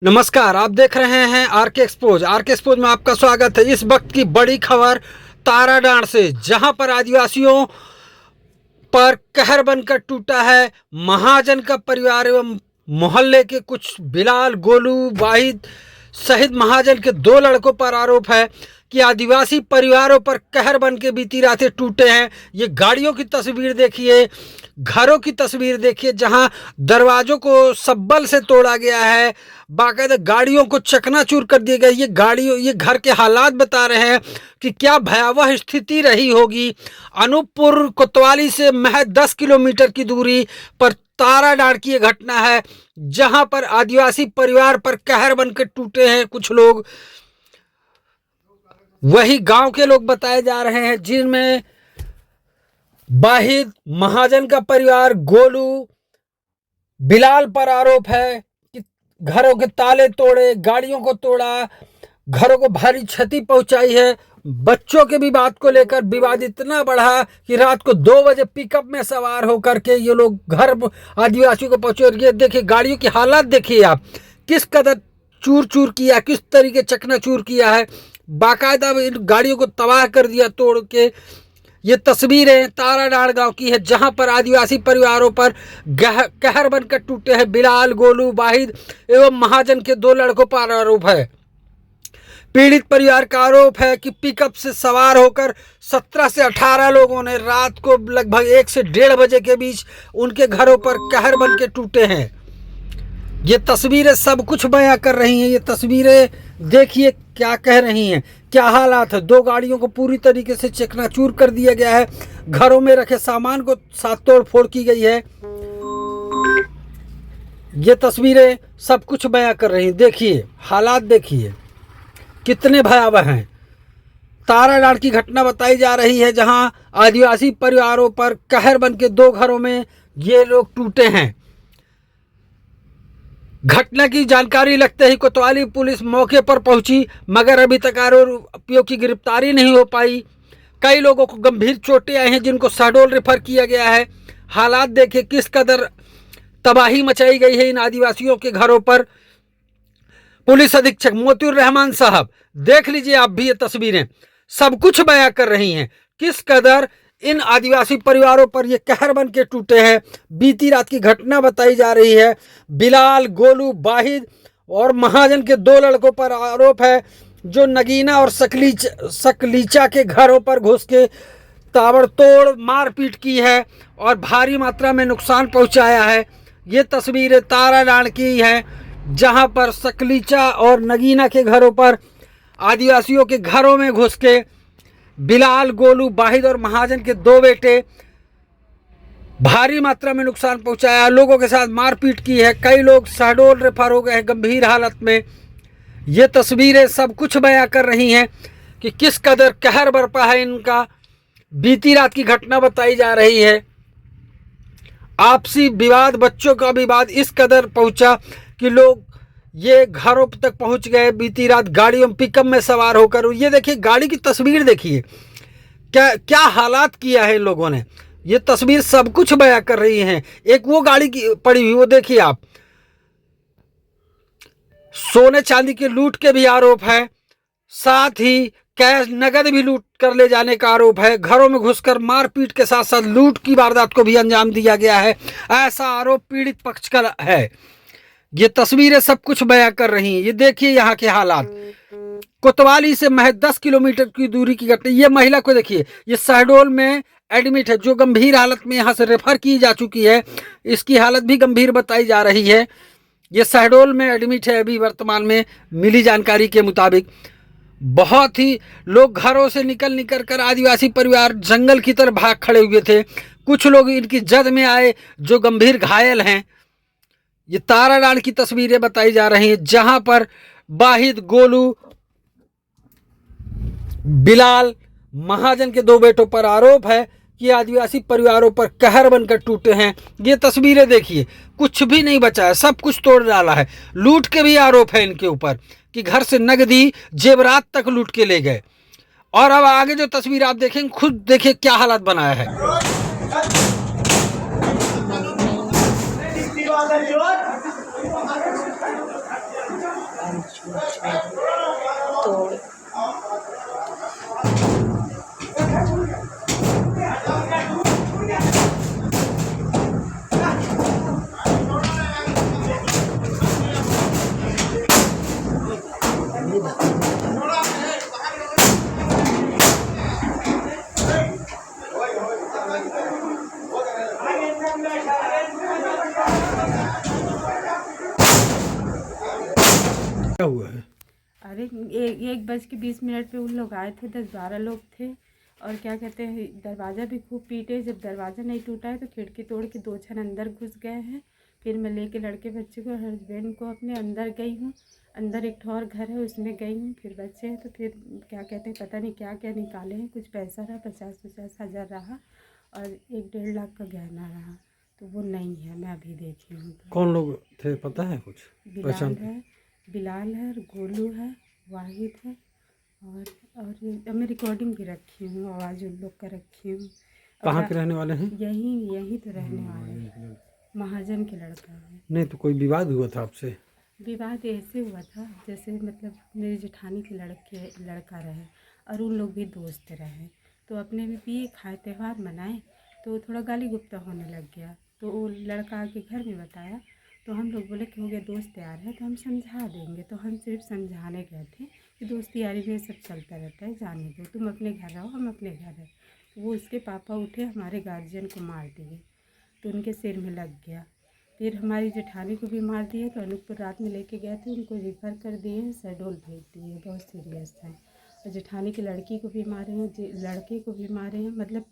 नमस्कार, आप देख रहे हैं आरके एक्सपोज। आरके एक्सपोज में आपका स्वागत है। इस वक्त की बड़ी खबर ताराडांड से, जहां पर आदिवासियों पर कहर बनकर टूटा है महाजन का परिवार एवं मोहल्ले के कुछ बिलाल, गोलू, वाहिद सहित महाजन के 2 लड़कों पर आरोप है कि आदिवासी परिवारों पर कहर बन के बीती रातें टूटे हैं। ये गाड़ियों की तस्वीर देखिए, घरों की तस्वीर देखिए, जहां दरवाजों को सब्बल से तोड़ा गया है, बाकायदा गाड़ियों को चकनाचूर कर दिया गया। ये घर के हालात बता रहे हैं कि क्या भयावह स्थिति रही होगी। अनूपपुर कोतवाली से महज 10 किलोमीटर की दूरी पर ताराडांड की ये घटना है, जहां पर आदिवासी परिवार पर कहर बनकर टूटे हैं कुछ लोग। वही गांव के लोग बताए जा रहे हैं, जिनमें वाहिद, महाजन का परिवार, गोलू, बिलाल पर आरोप है कि घरों के ताले तोड़े, गाड़ियों को तोड़ा, घरों को भारी क्षति पहुंचाई है। बच्चों के भी बात को लेकर विवाद इतना बढ़ा कि रात को 2 बजे पिकअप में सवार होकर के ये लोग घर आदिवासियों को पहुंचे। और ये देखिए गाड़ियों की हालत देखिए आप, किस कदर चूर चूर किया, किस तरीके चकनाचूर किया है, बाकायदा इन गाड़ियों को तबाह कर दिया तोड़ के। ये तस्वीरें ताराडांड गांव की है, जहां पर आदिवासी परिवारों पर कहर बनकर टूटे हैं बिलाल, गोलू, वाहिद एवं महाजन के 2 लड़कों पर आरोप है। पीड़ित परिवार का आरोप है कि पिकअप से सवार होकर 17 से 18 लोगों ने रात को लगभग 1 से 1:30 बजे के बीच उनके घरों पर कहर बन के टूटे हैं। ये तस्वीरें सब कुछ बयां कर रही हैं। ये तस्वीरें देखिए क्या कह रही हैं, क्या हालात है। 2 गाड़ियों को पूरी तरीके से चकनाचूर कर दिया गया है, घरों में रखे सामान को साथ तोड़ फोड़ की गई है। ये तस्वीरें सब कुछ बयां कर रही हैं। देखिए हालात, देखिए कितने भयावह हैं। ताराडांड की घटना बताई जा रही है, जहां आदिवासी परिवारों पर कहर बन के 2 घरों में ये लोग टूटे हैं। घटना की जानकारी लगते ही कोतवाली पुलिस मौके पर पहुंची, मगर अभी तक आरोपियों की गिरफ्तारी नहीं हो पाई। कई लोगों को गंभीर चोटें आई हैं, जिनको शहडोल रेफर किया गया है। हालात देखिए किस कदर तबाही मचाई गई है इन आदिवासियों के घरों पर। पुलिस अधीक्षक मोतीउर रहमान साहब, देख लीजिए आप भी, ये तस्वीरें सब कुछ बयां कर रही हैं किस कदर इन आदिवासी परिवारों पर ये कहर बन के टूटे हैं। बीती रात की घटना बताई जा रही है। बिलाल, गोलू, वाहिद और महाजन के 2 लड़कों पर आरोप है, जो नगीना और सकलीचा के घरों पर घुस के ताबड़तोड़ मारपीट की है और भारी मात्रा में नुकसान पहुंचाया है। ये तस्वीरें ताराडांड की हैं, जहां पर सकलीचा और नगीना के घरों पर आदिवासियों के घरों में घुस के बिलाल, गोलू, वाहिद और महाजन के 2 बेटे भारी मात्रा में नुकसान पहुंचाया, लोगों के साथ मारपीट की है। कई लोग शहडोल रेफर हो गए हैं गंभीर हालत में। ये तस्वीरें सब कुछ बयां कर रही हैं कि किस कदर कहर बरपा है इनका। बीती रात की घटना बताई जा रही है। आपसी विवाद, बच्चों का विवाद इस कदर पहुंचा कि लोग ये घरों तक पहुंच गए बीती रात गाड़ियों में, पिकअप में सवार होकर। ये देखिए गाड़ी की तस्वीर देखिए, क्या क्या हालात किया है इन लोगों ने। ये तस्वीर सब कुछ बयां कर रही हैं। एक वो गाड़ी की पड़ी हुई, वो देखिए आप। सोने चांदी के लूट के भी आरोप है, साथ ही कैश नगद भी लूट कर ले जाने का आरोप है। घरों में घुसकर मारपीट के साथ साथ लूट की वारदात को भी अंजाम दिया गया है, ऐसा आरोप पीड़ित पक्ष का है। ये तस्वीरें सब कुछ बयां कर रही हैं। ये देखिए यहाँ के हालात। कोतवाली से महज 10 किलोमीटर की दूरी की घटना। ये महिला को देखिए, ये शहडोल में एडमिट है, जो गंभीर हालत में यहाँ से रेफर की जा चुकी है। इसकी हालत भी गंभीर बताई जा रही है। ये शहडोल में एडमिट है अभी वर्तमान में, मिली जानकारी के मुताबिक। बहुत ही लोग घरों से निकल कर आदिवासी परिवार जंगल की तरफ भाग खड़े हुए थे। कुछ लोग इनकी जद में आए जो गंभीर घायल हैं। ये ताराडांड की तस्वीरें बताई जा रही हैं, जहां पर वाहिद, गोलू, बिलाल, महाजन के 2 बेटों पर आरोप है कि आदिवासी परिवारों पर कहर बनकर टूटे हैं। ये तस्वीरें देखिए, कुछ भी नहीं बचा है, सब कुछ तोड़ डाला है। लूट के भी आरोप है इनके ऊपर कि घर से नगदी, जेवरात तक लूट के ले गए। और अब आगे जो तस्वीर आप देखेंगे, खुद देखिए क्या हालत बनाया है। छोड़ छोड़ तोड़। क्या हुआ है? अरे 1:20 पे उन लोग आए थे, 10-12 लोग थे। और क्या कहते हैं, दरवाज़ा भी खूब पीटे। जब दरवाज़ा नहीं टूटा है तो खिड़की तोड़ के 2 क्षण अंदर घुस गए हैं। फिर मैं लेके लड़के बच्चे को, हस्बैंड को अपने अंदर गई हूँ। अंदर एक और घर है, उसमें गई हूँ। फिर बच्चे हैं तो फिर क्या कहते हैं, पता नहीं क्या क्या निकाले हैं। कुछ पैसा रहा, 50-50 हज़ार रहा, और 1-1.5 लाख का गहना रहा। तो वो नहीं है, मैं अभी देखी हूँ। कौन लोग थे पता है कुछ? बिलाल है, गोलू है, वाहिद है, और मैं रिकॉर्डिंग भी रखी हूँ, आवाज़ उन लोग का रखी हूँ। कहाँ के रहने वाले हैं? यहीं तो रहने वाले हैं, महाजन के लड़का है। नहीं तो कोई विवाद हुआ था आपसे? विवाद ऐसे हुआ था जैसे मतलब मेरी जेठानी के लड़का रहे, और उन लोग भी दोस्त रहे। तो अपने में पिए खाए त्यौहार मनाए, तो थोड़ा गाली गुप्ता होने लग गया। तो वो लड़का आके घर में बताया, तो हम लोग बोले कि हो गया, दोस्त तैयार है तो हम समझा देंगे। तो हम सिर्फ समझाने गए थे कि दोस्ती यारी में सब चलता रहता है, जाने दो, तुम अपने घर रहो, हम अपने घर रहे। तो वो उसके पापा उठे, हमारे गार्जियन को मार दिए, तो उनके सिर में लग गया। फिर हमारी जेठानी को भी मार दिए। तो अनूपपुर रात में लेके गए थे, उनको रिफ़र कर दिए, शहडोल भेज दिए, बहुत सीरियस था। और जेठानी की लड़की को भी मारे हैं, लड़के को भी मारे हैं, मतलब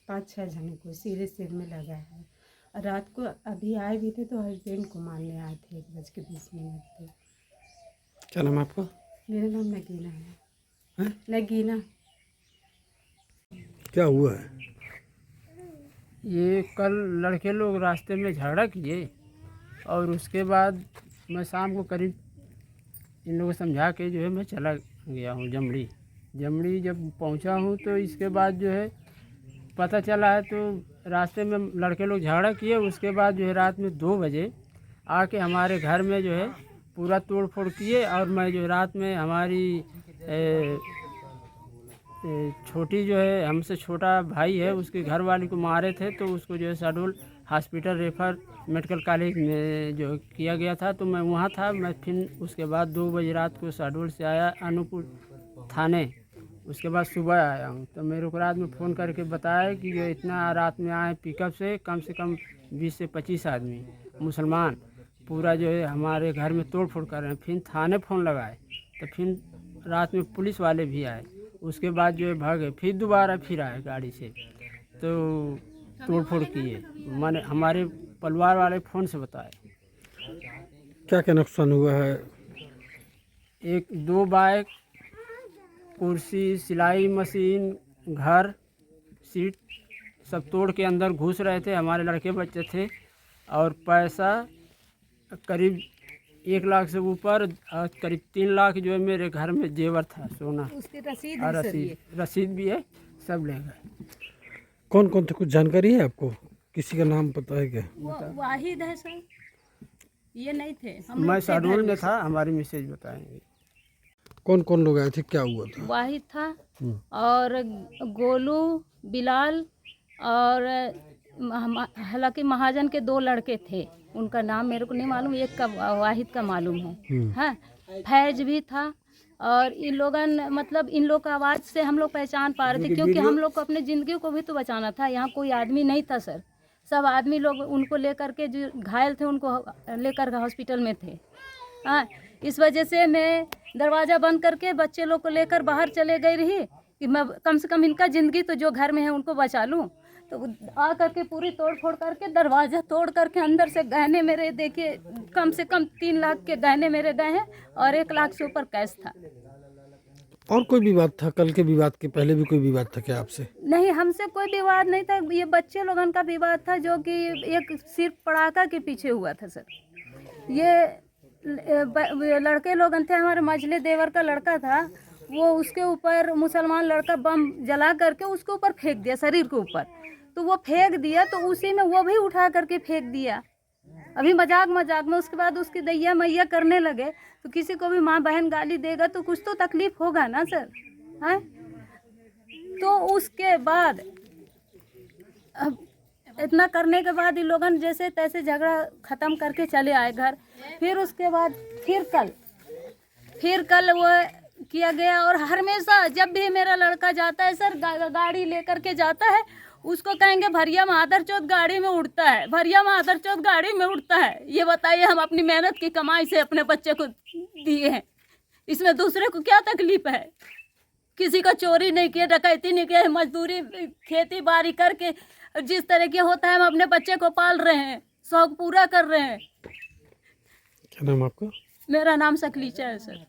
5-6 जनों को सीधे सिर में लगा है। और रात को अभी आए भी थे तो हस्बैंड को मारने आए थे 1:20 पे। क्या नाम है आपका? मेरा नाम नगीना है। हैं? नगीना। क्या हुआ है? ये कल लड़के लोग रास्ते में झगड़ा किए, और उसके बाद मैं शाम को करीब इन लोगों को समझा के जो है मैं चला गया हूँ जमड़ी जब पहुँचा हूँ तो इसके बाद जो है पता चला है, तो रास्ते में लड़के लोग झगड़ा किए। उसके बाद जो है रात में 2 बजे आके हमारे घर में जो है पूरा तोड़ फोड़ किए। और मैं जो रात में हमारी छोटी जो है, हमसे छोटा भाई है, उसके घर वाले को मारे थे। तो उसको जो है Shahdol hospital refer medical college में जो किया गया था, तो मैं वहाँ था। मैं फिर उसके बाद 2 बजे रात को शहडोल से आया अनूपपुर थाने। उसके बाद सुबह आया हूँ, तो मेरे को रात में फ़ोन करके बताया कि जो इतना रात में आए पिकअप से कम 20 से 25 आदमी मुसलमान पूरा जो है हमारे घर में तोड़ फोड़ कर रहे हैं। फिर थाने फ़ोन लगाए, तो फिर रात में पुलिस वाले भी आए। उसके बाद जो है भागे, फिर दोबारा फिर आए गाड़ी से, तो तोड़ फोड़ किए। मैंने हमारे परिवार वाले फ़ोन से बताए। क्या क्या नुकसान हुआ है? 1-2 बाइक, कुर्सी, सिलाई मशीन, घर, सीट सब तोड़ के अंदर घुस रहे थे। हमारे लड़के बच्चे थे, और पैसा करीब 1 लाख से ऊपर, और करीब 3 लाख जो है मेरे घर में जेवर था, सोना। उसकी रसीद भी है, सब ले गए। कौन कौन थे, कुछ जानकारी है आपको? किसी का नाम पता है क्या? वाहिद है सर, ये नहीं थे। मैं शहडोल में था, हमारी मिसेज बताएंगे। कौन कौन लोग आए थे, क्या हुआ था? वाहिद था, और गोलू, बिलाल, और हालांकि महाजन के 2 लड़के थे, उनका नाम मेरे को नहीं मालूम, एक का वाहिद का मालूम है। हाँ, फैज भी था। और इन लोगन मतलब इन लोग का आवाज़ से हम लोग पहचान पा रहे थे, क्योंकि हम लोग को अपने ज़िंदगी को भी तो बचाना था। यहाँ कोई आदमी नहीं था सर, सब आदमी लोग उनको लेकर के, जो घायल थे उनको लेकर हॉस्पिटल में थे। हाँ, इस वजह से मैं दरवाज़ा बंद करके बच्चे लोग को लेकर बाहर चले गई रही कि मैं कम से कम इनका ज़िंदगी तो जो घर में है उनको बचा लूँ। तो आ करके पूरी तोड़ फोड़ करके दरवाज़ा तोड़ करके अंदर से गहने मेरे, देखिए कम से कम 3 लाख के गहने मेरे गए हैं, और 1 लाख से ऊपर कैश था। और कोई विवाद था? कल के विवाद के पहले भी कोई विवाद था क्या आपसे? नहीं, हमसे कोई विवाद नहीं था। ये बच्चे लोगन का विवाद था, जो कि एक सिर्फ पड़ाका के पीछे हुआ था सर। ये लड़के लोगन थे, हमारे मझले देवर का लड़का था, वो उसके ऊपर मुसलमान लड़का बम जला करके उसके ऊपर फेंक दिया, शरीर के ऊपर। तो वो फेंक दिया, तो उसी में वो भी उठा करके फेंक दिया, अभी मजाक में। उसके बाद उसकी दैया मैया करने लगे, तो किसी को भी माँ बहन गाली देगा तो कुछ तो तकलीफ होगा ना सर, हैं? तो उसके बाद अब इतना करने के बाद इन लोगों ने जैसे तैसे झगड़ा ख़त्म करके चले आए घर। फिर उसके बाद फिर कल वो किया गया। और हमेशा जब भी मेरा लड़का जाता है सर, गाड़ी लेकर के जाता है, उसको कहेंगे भरिया मादर चौथ गाड़ी में उड़ता है, भरिया मादर चौथ गाड़ी में उड़ता है। ये बताइए, हम अपनी मेहनत की कमाई से अपने बच्चे को दिए हैं, इसमें दूसरे को क्या तकलीफ है? किसी का चोरी नहीं किया, डकैती नहीं किया, मजदूरी खेती बाड़ी करके जिस तरह के होता है हम अपने बच्चे को पाल रहे हैं, शौक पूरा कर रहे हैं। क्या नाम आपका? मेरा नाम सकलीचा है सर।